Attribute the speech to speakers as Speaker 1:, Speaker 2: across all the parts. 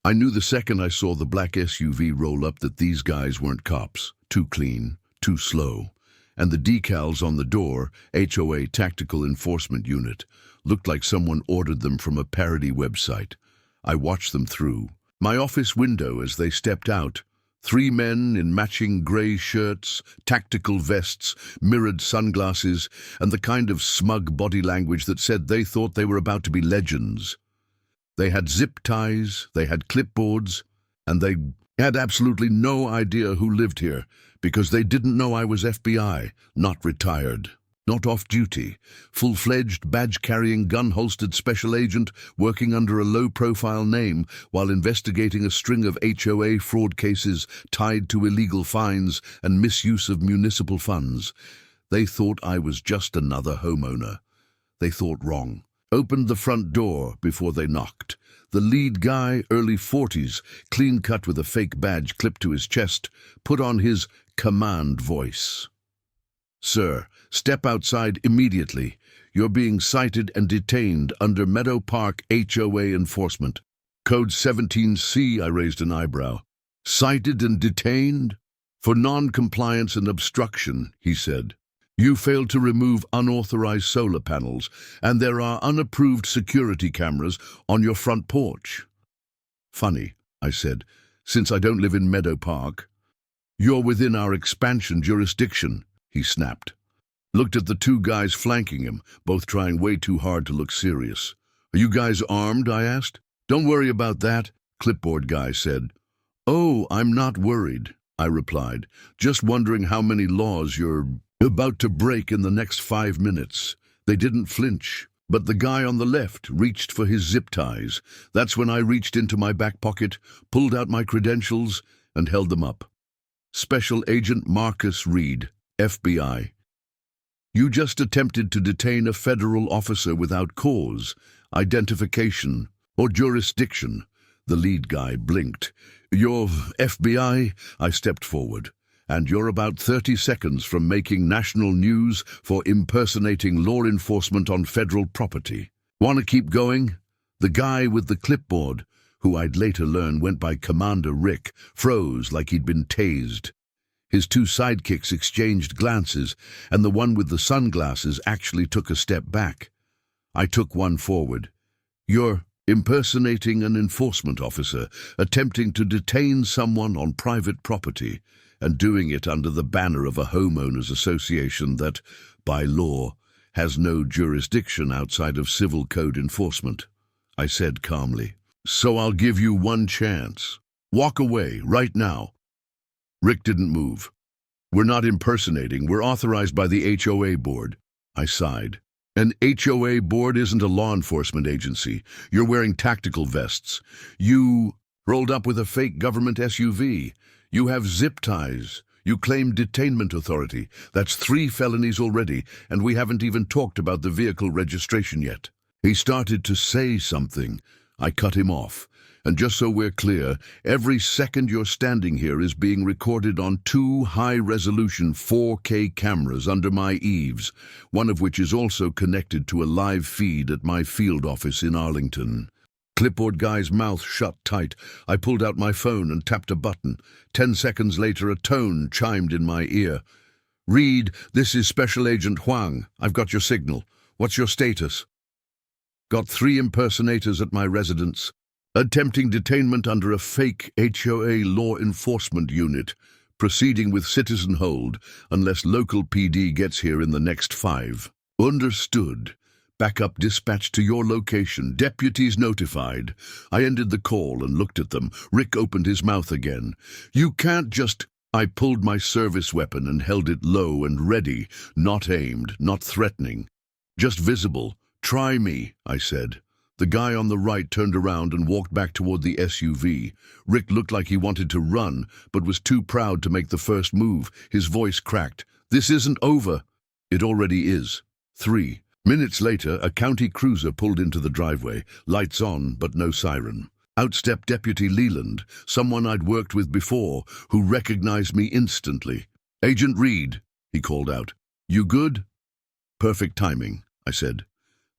Speaker 1: I knew the second I saw the black SUV roll up that these guys weren't cops. Too clean, too slow. And the decals on the door, HOA Tactical Enforcement Unit, looked like someone ordered them from a parody website. I watched them through my office window as they stepped out. 3 men in matching grey shirts, tactical vests, mirrored sunglasses, and the kind of smug body language that said they thought they were about to be legends. They had zip ties, they had clipboards, and they had absolutely no idea who lived here, because they didn't know I was FBI, not retired, not off-duty, full-fledged, badge-carrying, gun-holstered special agent working under a low-profile name while investigating a string of HOA fraud cases tied to illegal fines and misuse of municipal funds. They thought I was just another homeowner. They thought wrong. Opened the front door before they knocked. The lead guy, early 40s, clean-cut with a fake badge clipped to his chest, put on his command voice. "Sir, step outside immediately. You're being cited and detained under Meadow Park HOA enforcement. Code 17C, I raised an eyebrow. Cited and detained? For non-compliance and obstruction, he said. You failed to remove unauthorized solar panels, and there are unapproved security cameras on your front porch. Funny, I said, since I don't live in Meadow Park. You're within our expansion jurisdiction, he snapped. Looked at the 2 guys flanking him, both trying way too hard to look serious. Are you guys armed? I asked. Don't worry about that, clipboard guy said. Oh, I'm not worried, I replied, just wondering how many laws you're about to break in the next 5 minutes. They didn't flinch, but the guy on the left reached for his zip ties. That's when I reached into my back pocket, pulled out my credentials, and held them up. Special Agent Marcus Reed, FBI. You just attempted to detain a federal officer without cause, identification, or jurisdiction. The lead guy blinked. You're FBI? I stepped forward. And you're about 30 seconds from making national news for impersonating law enforcement on federal property. Want to keep going? The guy with the clipboard, who I'd later learn went by Commander Rick, froze like he'd been tased. His 2 sidekicks exchanged glances, and the one with the sunglasses actually took a step back. I took one forward. You're impersonating an enforcement officer, attempting to detain someone on private property, and doing it under the banner of a homeowners association that, by law, has no jurisdiction outside of civil code enforcement. I said calmly, so I'll give you one chance. Walk away, right now. Rick didn't move. We're not impersonating, we're authorized by the HOA board. I sighed. An HOA board isn't a law enforcement agency. You're wearing tactical vests. You rolled up with a fake government SUV. You have zip ties. You claim detainment authority. That's 3 felonies already, and we haven't even talked about the vehicle registration yet. He started to say something. I cut him off. And just so we're clear, every second you're standing here is being recorded on 2 high-resolution 4K cameras under my eaves, one of which is also connected to a live feed at my field office in Arlington. Clipboard guy's mouth shut tight. I pulled out my phone and tapped a button. 10 seconds later, a tone chimed in my ear. Reed, this is Special Agent Huang. I've got your signal. What's your status? Got 3 impersonators at my residence. Attempting detainment under a fake HOA law enforcement unit. Proceeding with citizen hold unless local PD gets here in the next 5. Understood. Backup dispatch to your location. Deputies notified. I ended the call and looked at them. Rick opened his mouth again. You can't just... I pulled my service weapon and held it low and ready, not aimed, not threatening. Just visible. Try me, I said. The guy on the right turned around and walked back toward the SUV. Rick looked like he wanted to run, but was too proud to make the first move. His voice cracked. This isn't over. It already is. 3 minutes later, a county cruiser pulled into the driveway, lights on but no siren. Out stepped Deputy Leland, someone I'd worked with before, who recognized me instantly. Agent Reed, he called out. You good? Perfect timing, I said.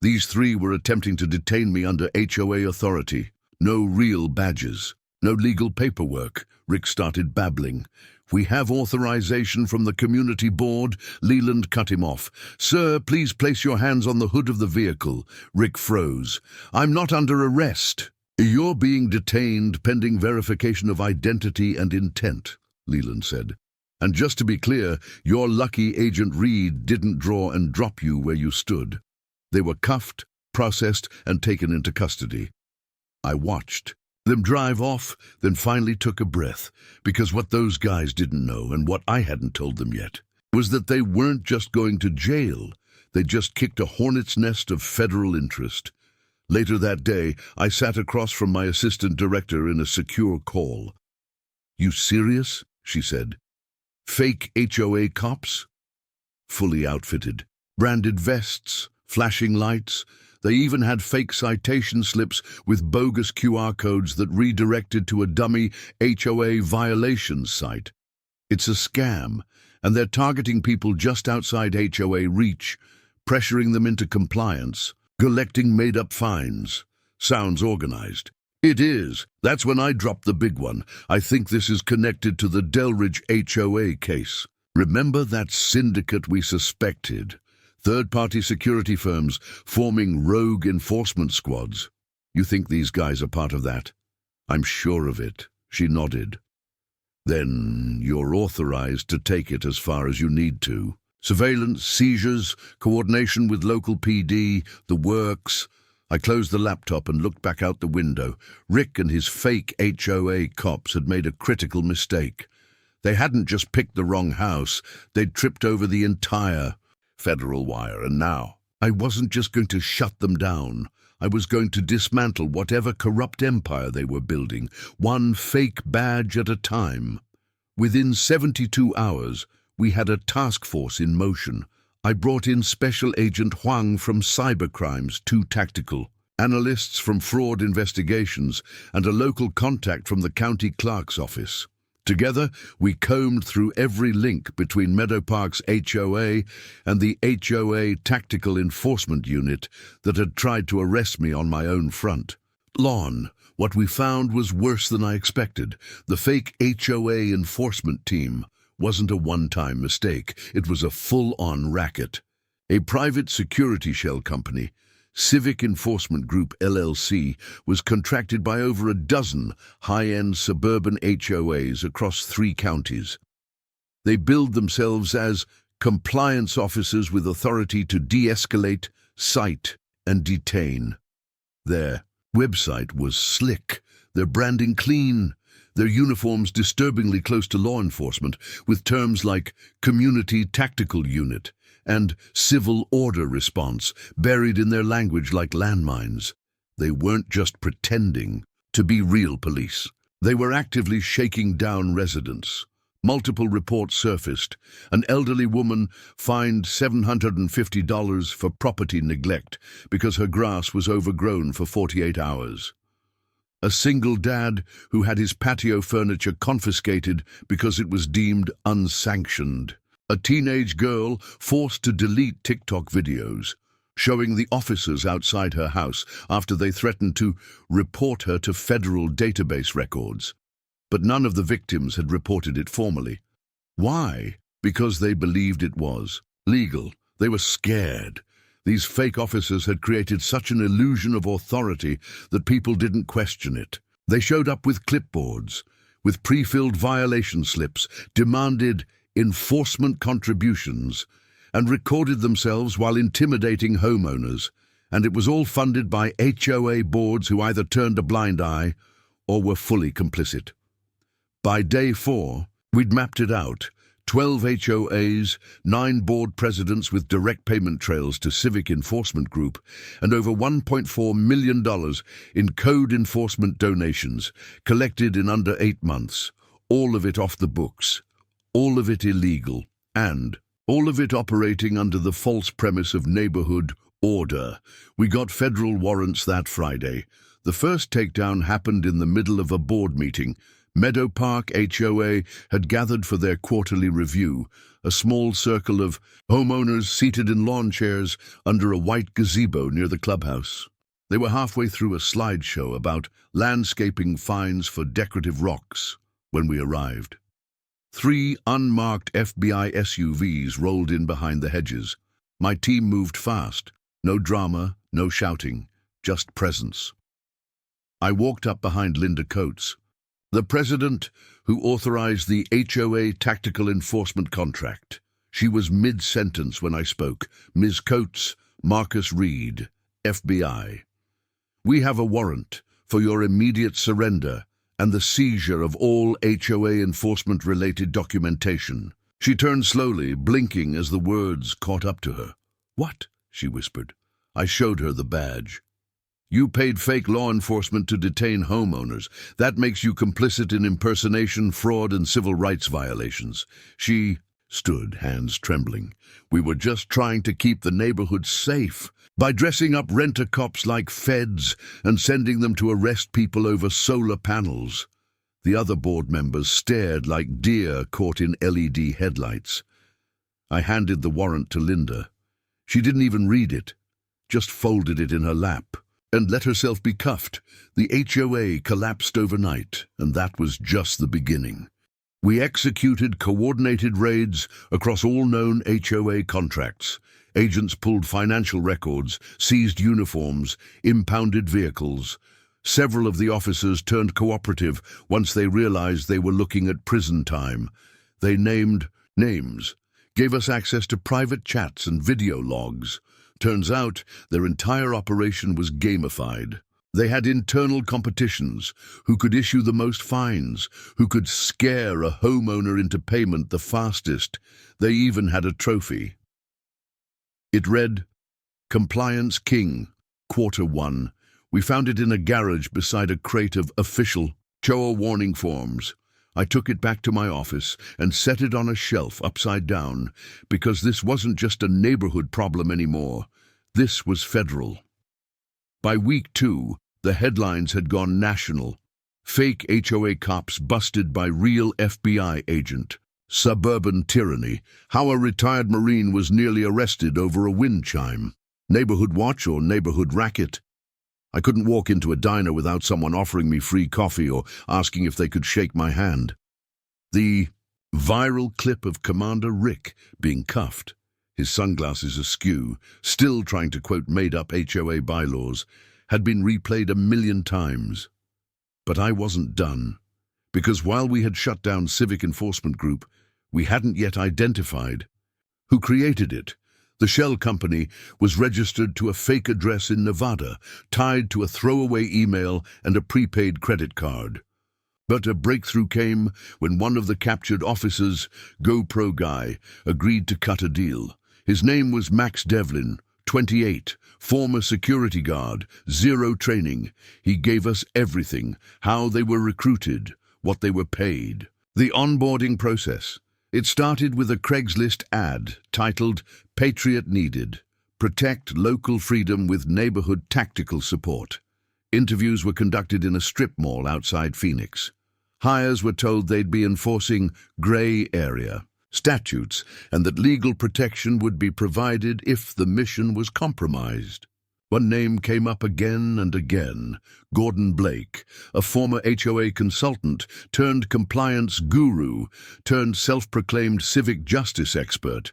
Speaker 1: These 3 were attempting to detain me under HOA authority. No real badges. No legal paperwork. Rick started babbling. "We have authorization from the community board." Leland cut him off. "Sir, please place your hands on the hood of the vehicle." Rick froze. "I'm not under arrest." "You're being detained pending verification of identity and intent," Leland said. "And just to be clear, you're lucky Agent Reed didn't draw and drop you where you stood." They were cuffed, processed, and taken into custody. I watched them drive off, then finally took a breath, because what those guys didn't know, and what I hadn't told them yet, was that they weren't just going to jail. They just kicked a hornet's nest of federal interest. Later that day, I sat across from my assistant director in a secure call. "You serious?" she said. "Fake HOA cops?" Fully outfitted. Branded vests, flashing lights. They even had fake citation slips with bogus QR codes that redirected to a dummy HOA violations site. It's a scam, and they're targeting people just outside HOA reach, pressuring them into compliance, collecting made-up fines. Sounds organized. It is. That's when I dropped the big one. "I think this is connected to the Delridge HOA case. Remember that syndicate we suspected? Third-party security firms forming rogue enforcement squads. You think these guys are part of that?" "I'm sure of it." She nodded. "Then you're authorized to take it as far as you need to. Surveillance, seizures, coordination with local PD, the works." I closed the laptop and looked back out the window. Rick and his fake HOA cops had made a critical mistake. They hadn't just picked the wrong house, they'd tripped over the entire federal wire, and now I wasn't just going to shut them down. I was going to dismantle whatever corrupt empire they were building, one fake badge at a time. Within 72 hours, we had a task force in motion. I brought in Special Agent Huang from Cybercrimes, 2 Tactical, analysts from fraud investigations, and a local contact from the county clerk's office. Together, we combed through every link between Meadow Park's HOA and the HOA Tactical Enforcement Unit that had tried to arrest me on my own front. Lawn, what we found was worse than I expected. The fake HOA enforcement team wasn't a one-time mistake. It was a full-on racket. A private security shell company, Civic Enforcement Group LLC, was contracted by over a dozen high-end suburban HOAs across 3 counties. They billed themselves as compliance officers with authority to de-escalate, cite, and detain. Their website was slick, their branding clean, their uniforms disturbingly close to law enforcement, with terms like Community Tactical Unit and Civil Order Response buried in their language like landmines. They weren't just pretending to be real police. They were actively shaking down residents. Multiple reports surfaced. An elderly woman fined $750 for property neglect because her grass was overgrown for 48 hours. A single dad who had his patio furniture confiscated because it was deemed unsanctioned. A teenage girl forced to delete TikTok videos, showing the officers outside her house after they threatened to report her to federal database records. But none of the victims had reported it formally. Why? Because they believed it was legal. They were scared. These fake officers had created such an illusion of authority that people didn't question it. They showed up with clipboards, with pre-filled violation slips, demanded enforcement contributions, and recorded themselves while intimidating homeowners, and it was all funded by HOA boards who either turned a blind eye or were fully complicit. By day 4, we'd mapped it out. 12 HOAs, 9 board presidents with direct payment trails to Civic Enforcement Group, and over $1.4 million in code enforcement donations, collected in under 8 months, all of it off the books. All of it illegal, and all of it operating under the false premise of neighborhood order. We got federal warrants that Friday. The first takedown happened in the middle of a board meeting. Meadow Park HOA had gathered for their quarterly review, a small circle of homeowners seated in lawn chairs under a white gazebo near the clubhouse. They were halfway through a slideshow about landscaping fines for decorative rocks when we arrived. 3 unmarked FBI SUVs rolled in behind the hedges. My team moved fast. No drama, no shouting, just presence. I walked up behind Linda Coates, the president who authorized the HOA tactical enforcement contract. She was mid-sentence when I spoke. Ms. Coates, Marcus Reed, FBI. We have a warrant for your immediate surrender and the seizure of all HOA enforcement-related documentation. She turned slowly, blinking as the words caught up to her. What? She whispered. I showed her the badge. You paid fake law enforcement to detain homeowners. That makes you complicit in impersonation, fraud, and civil rights violations. She stood, hands trembling. We were just trying to keep the neighborhood safe by dressing up rent-a-cops like feds and sending them to arrest people over solar panels. The other board members stared like deer caught in LED headlights. I handed the warrant to Linda. She didn't even read it, just folded it in her lap and let herself be cuffed. The HOA collapsed overnight, and that was just the beginning. We executed coordinated raids across all known HOA contracts. Agents pulled financial records, seized uniforms, impounded vehicles. Several of the officers turned cooperative once they realized they were looking at prison time. They named names, gave us access to private chats and video logs. Turns out their entire operation was gamified. They had internal competitions, who could issue the most fines, who could scare a homeowner into payment the fastest. They even had a trophy. It read, Compliance King, Quarter 1. We found it in a garage beside a crate of official HOA warning forms. I took it back to my office and set it on a shelf upside down, because this wasn't just a neighborhood problem anymore. This was federal. By week 2, the headlines had gone national. Fake HOA cops busted by real FBI agent. Suburban tyranny. How a retired Marine was nearly arrested over a wind chime. Neighborhood watch or neighborhood racket. I couldn't walk into a diner without someone offering me free coffee or asking if they could shake my hand. The viral clip of Commander Rick being cuffed, his sunglasses askew, still trying to quote made-up HOA bylaws, had been replayed 1,000,000 times. But I wasn't done, because while we had shut down Civic Enforcement Group, we hadn't yet identified who created it. The shell company was registered to a fake address in Nevada, tied to a throwaway email and a prepaid credit card. But a breakthrough came when one of the captured officers, GoPro guy, agreed to cut a deal. His name was Max Devlin, 28, former security guard, 0 training. He gave us everything, how they were recruited, what they were paid. The onboarding process. It started with a Craigslist ad titled Patriot Needed, Protect Local Freedom with Neighborhood Tactical Support. Interviews were conducted in a strip mall outside Phoenix. Hires were told they'd be enforcing gray area statutes and that legal protection would be provided if the mission was compromised. One name came up again and again, Gordon Blake, a former HOA consultant turned compliance guru turned self-proclaimed civic justice expert.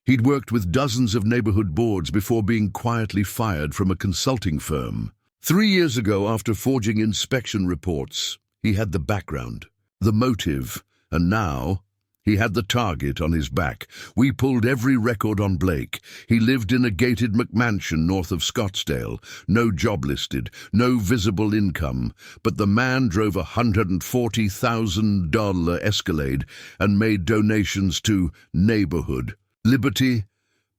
Speaker 1: He'd worked with dozens of neighborhood boards before being quietly fired from a consulting firm. 3 years ago, after forging inspection reports, he had the background, the motive, and now he had the target on his back. We pulled every record on Blake. He lived in a gated McMansion north of Scottsdale. No job listed, no visible income. But the man drove a $140,000 Escalade and made donations to Neighborhood, Liberty,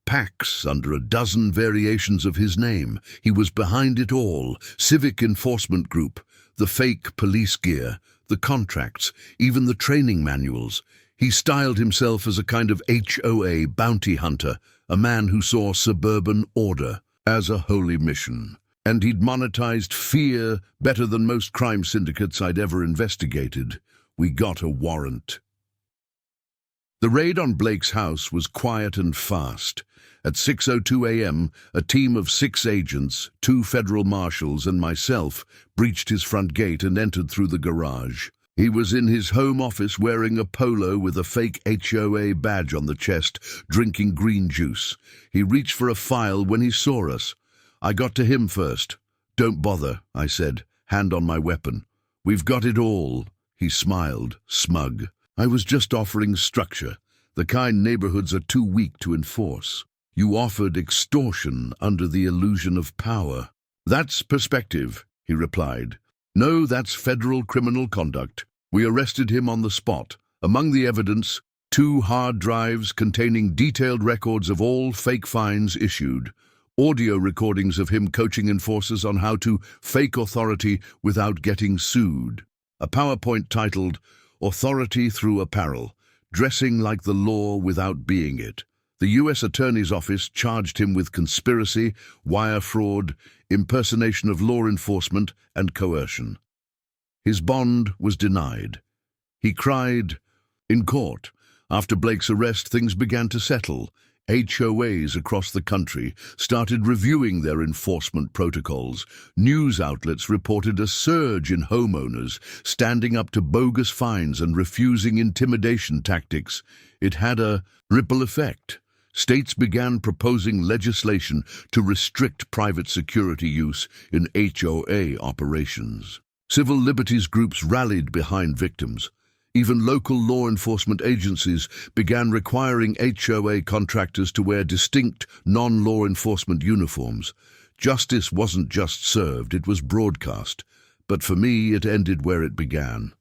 Speaker 1: PACs under a dozen variations of his name. He was behind it all. Civic Enforcement Group, the fake police gear, the contracts, even the training manuals. He styled himself as a kind of HOA bounty hunter, a man who saw suburban order as a holy mission. And he'd monetized fear better than most crime syndicates I'd ever investigated. We got a warrant. The raid on Blake's house was quiet and fast. At 6:02 a.m., a team of 6 agents, 2 federal marshals and myself, breached his front gate and entered through the garage. He was in his home office wearing a polo with a fake HOA badge on the chest, drinking green juice. He reached for a file when he saw us. I got to him first. "Don't bother," I said, hand on my weapon. "We've got it all." He smiled, smug. "I was just offering structure. The kind neighborhoods are too weak to enforce. You offered extortion under the illusion of power." "That's perspective," he replied. "No, that's federal criminal conduct. We arrested him on the spot. Among the evidence, 2 hard drives containing detailed records of all fake fines issued, audio recordings of him coaching enforcers on how to fake authority without getting sued, a PowerPoint titled, 'Authority Through Apparel, Dressing Like the Law Without Being It.' The U.S. Attorney's Office charged him with conspiracy, wire fraud, impersonation of law enforcement, and coercion. His bond was denied. He cried. In court, after Blake's arrest, things began to settle. HOAs across the country started reviewing their enforcement protocols. News outlets reported a surge in homeowners standing up to bogus fines and refusing intimidation tactics. It had a ripple effect. States began proposing legislation to restrict private security use in HOA operations. Civil liberties groups rallied behind victims. Even local law enforcement agencies began requiring HOA contractors to wear distinct, non-law enforcement uniforms. Justice wasn't just served, it was broadcast. But for me, it ended where it began.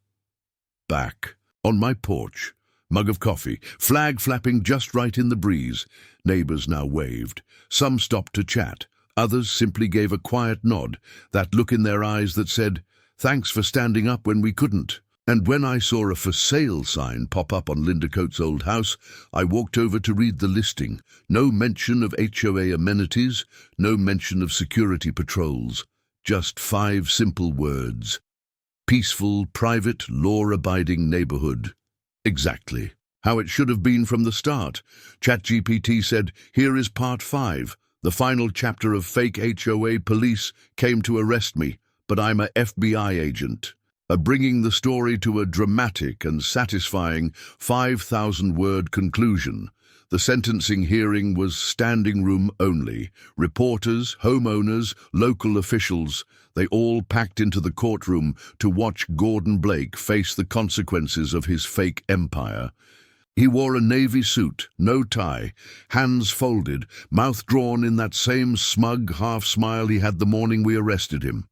Speaker 1: Back, on my porch. Mug of coffee, flag flapping just right in the breeze. Neighbors now waved. Some stopped to chat. Others simply gave a quiet nod, that look in their eyes that said, "Thanks for standing up when we couldn't." And when I saw a for sale sign pop up on Linda Coates' old house, I walked over to read the listing. No mention of HOA amenities, no mention of security patrols. Just 5 simple words. Peaceful, private, law-abiding neighborhood. Exactly how it should have been from the start. ChatGPT said, "Here is part 5. The final chapter of fake HOA police came to arrest me, but I'm a FBI agent." Bringing the story to a dramatic and satisfying 5,000-word conclusion. The sentencing hearing was standing room only. Reporters, homeowners, local officials, they all packed into the courtroom to watch Gordon Blake face the consequences of his fake empire. He wore a navy suit, no tie, hands folded, mouth drawn in that same smug half-smile he had the morning we arrested him.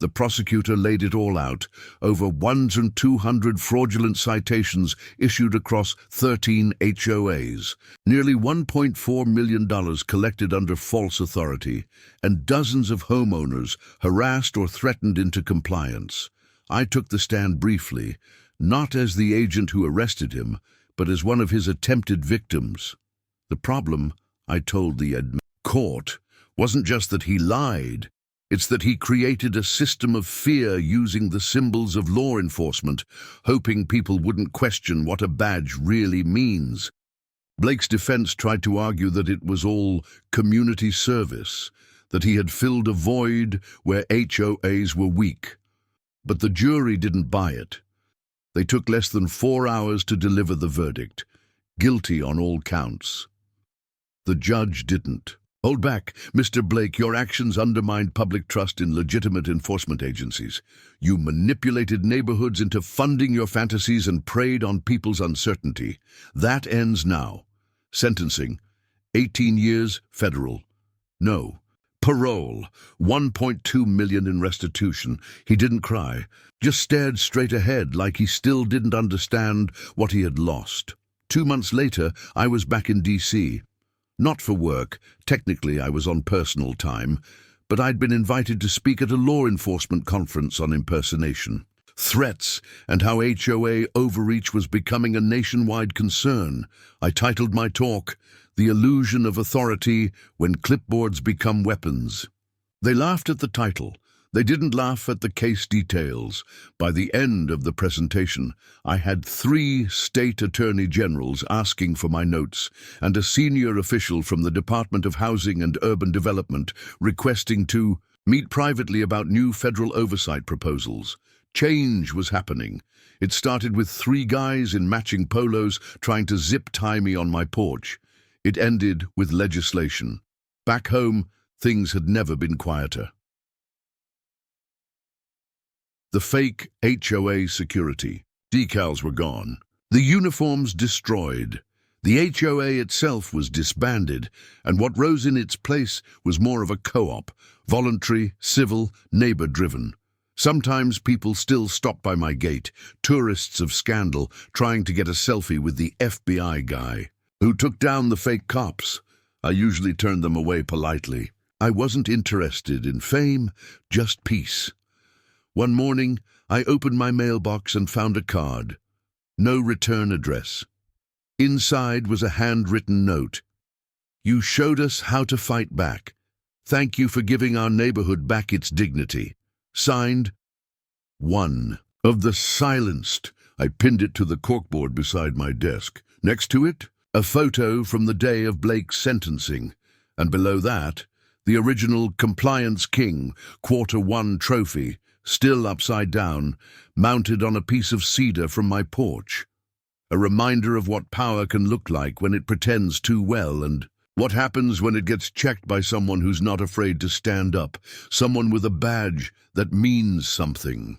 Speaker 1: The prosecutor laid it all out, over 1,200 fraudulent citations issued across 13 HOAs, nearly $1.4 million collected under false authority, and dozens of homeowners harassed or threatened into compliance. I took the stand briefly, not as the agent who arrested him, but as one of his attempted victims. The problem, I told the court, wasn't just that he lied. It's that he created a system of fear using the symbols of law enforcement, hoping people wouldn't question what a badge really means. Blake's defense tried to argue that it was all community service, that he had filled a void where HOAs were weak. But the jury didn't buy it. They took less than 4 hours to deliver the verdict, guilty on all counts. The judge didn't. "Hold back, Mr. Blake, your actions undermined public trust in legitimate enforcement agencies. You manipulated neighborhoods into funding your fantasies and preyed on people's uncertainty. That ends now. Sentencing, 18 years, federal. No. Parole, $1.2 million in restitution." He didn't cry, just stared straight ahead like he still didn't understand what he had lost. 2 months later, I was back in D.C., not for work. Technically, I was on personal time, but I'd been invited to speak at a law enforcement conference on impersonation. Threats and how HOA overreach was becoming a nationwide concern. I titled my talk, "The Illusion of Authority When Clipboards Become Weapons." They laughed at the title, They didn't laugh at the case details. By the end of the presentation, I had 3 state attorney generals asking for my notes and a senior official from the Department of Housing and Urban Development requesting to meet privately about new federal oversight proposals. Change was happening. It started with 3 guys in matching polos trying to zip-tie me on my porch. It ended with legislation. Back home, things had never been quieter. The fake HOA security. Decals were gone. The uniforms destroyed. The HOA itself was disbanded, and what rose in its place was more of a co-op, voluntary, civil, neighbor-driven. Sometimes people still stop by my gate, tourists of scandal, trying to get a selfie with the FBI guy who took down the fake cops. I usually turned them away politely. I wasn't interested in fame, just peace. One morning, I opened my mailbox and found a card. No return address. Inside was a handwritten note. "You showed us how to fight back. Thank you for giving our neighborhood back its dignity." Signed, One. Of the silenced. I pinned it to the corkboard beside my desk. Next to it, a photo from the day of Blake's sentencing. And below that, the original Compliance King Q1 trophy, still upside down, mounted on a piece of cedar from my porch. A reminder of what power can look like when it pretends too well and what happens when it gets checked by someone who's not afraid to stand up, someone with a badge that means something.